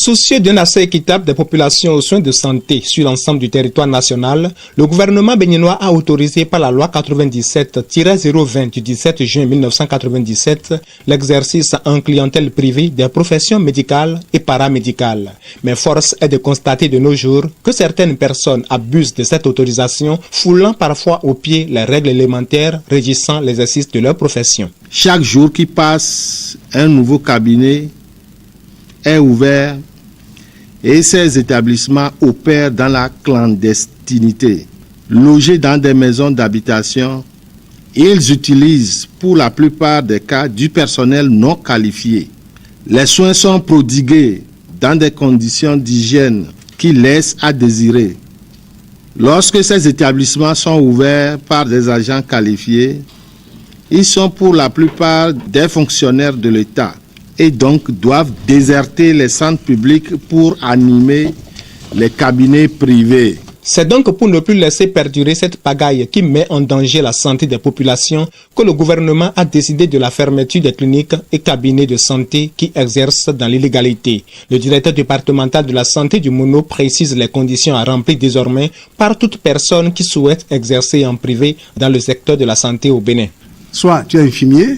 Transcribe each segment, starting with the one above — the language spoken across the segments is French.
Soucieux d'un accès équitable des populations aux soins de santé sur l'ensemble du territoire national, le gouvernement béninois a autorisé par la loi 97-020 du 17 juin 1997 l'exercice en clientèle privée des professions médicales et paramédicales. Mais force est de constater de nos jours que certaines personnes abusent de cette autorisation, foulant parfois aux pieds les règles élémentaires régissant l'exercice de leur profession. Chaque jour qui passe, un nouveau cabinet est ouvert et ces établissements opèrent dans la clandestinité. Logés dans des maisons d'habitation, ils utilisent pour la plupart des cas du personnel non qualifié. Les soins sont prodigués dans des conditions d'hygiène qui laissent à désirer. Lorsque ces établissements sont ouverts par des agents qualifiés, ils sont pour la plupart des fonctionnaires de l'État et donc doivent déserter les centres publics pour animer les cabinets privés. C'est donc pour ne plus laisser perdurer cette pagaille qui met en danger la santé des populations que le gouvernement a décidé de la fermeture des cliniques et cabinets de santé qui exercent dans l'illégalité. Le directeur départemental de la santé du Mono précise les conditions à remplir désormais par toute personne qui souhaite exercer en privé dans le secteur de la santé au Bénin. Soit tu es infirmier,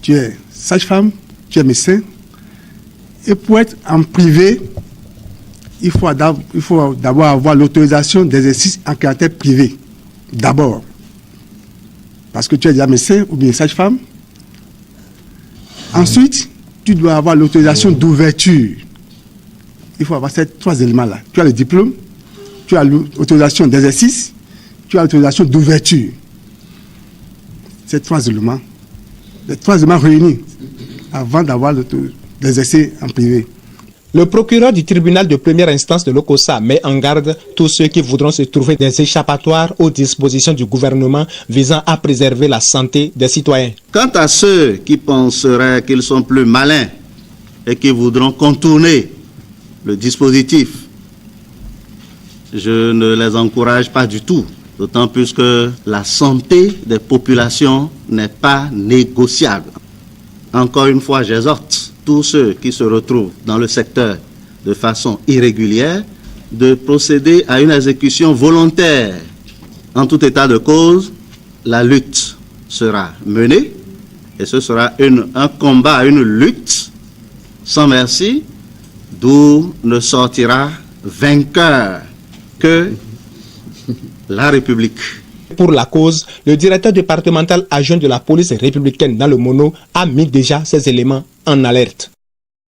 tu es sage-femme, tu es médecin, et pour être en privé, il faut d'abord avoir l'autorisation d'exercice en caractère privé. D'abord. Parce que tu es déjà médecin ou bien sage-femme. Ensuite, tu dois avoir l'autorisation d'ouverture. Il faut avoir ces trois éléments-là. Tu as le diplôme, tu as l'autorisation d'exercice, tu as l'autorisation d'ouverture. Ces trois éléments réunis avant d'avoir d'exercer en privé. Le procureur du tribunal de première instance de l'Okossa met en garde tous ceux qui voudront se trouver des échappatoires aux dispositions du gouvernement visant à préserver la santé des citoyens. Quant à ceux qui penseraient qu'ils sont plus malins et qui voudront contourner le dispositif, je ne les encourage pas du tout, d'autant plus que la santé des populations n'est pas négociable. Encore une fois, j'exhorte tous ceux qui se retrouvent dans le secteur de façon irrégulière de procéder à une exécution volontaire. En tout état de cause, la lutte sera menée et ce sera un combat, une lutte sans merci, d'où ne sortira vainqueur que la République. Pour la cause, le directeur départemental adjoint de la police républicaine dans le Mono a mis déjà ces éléments en alerte.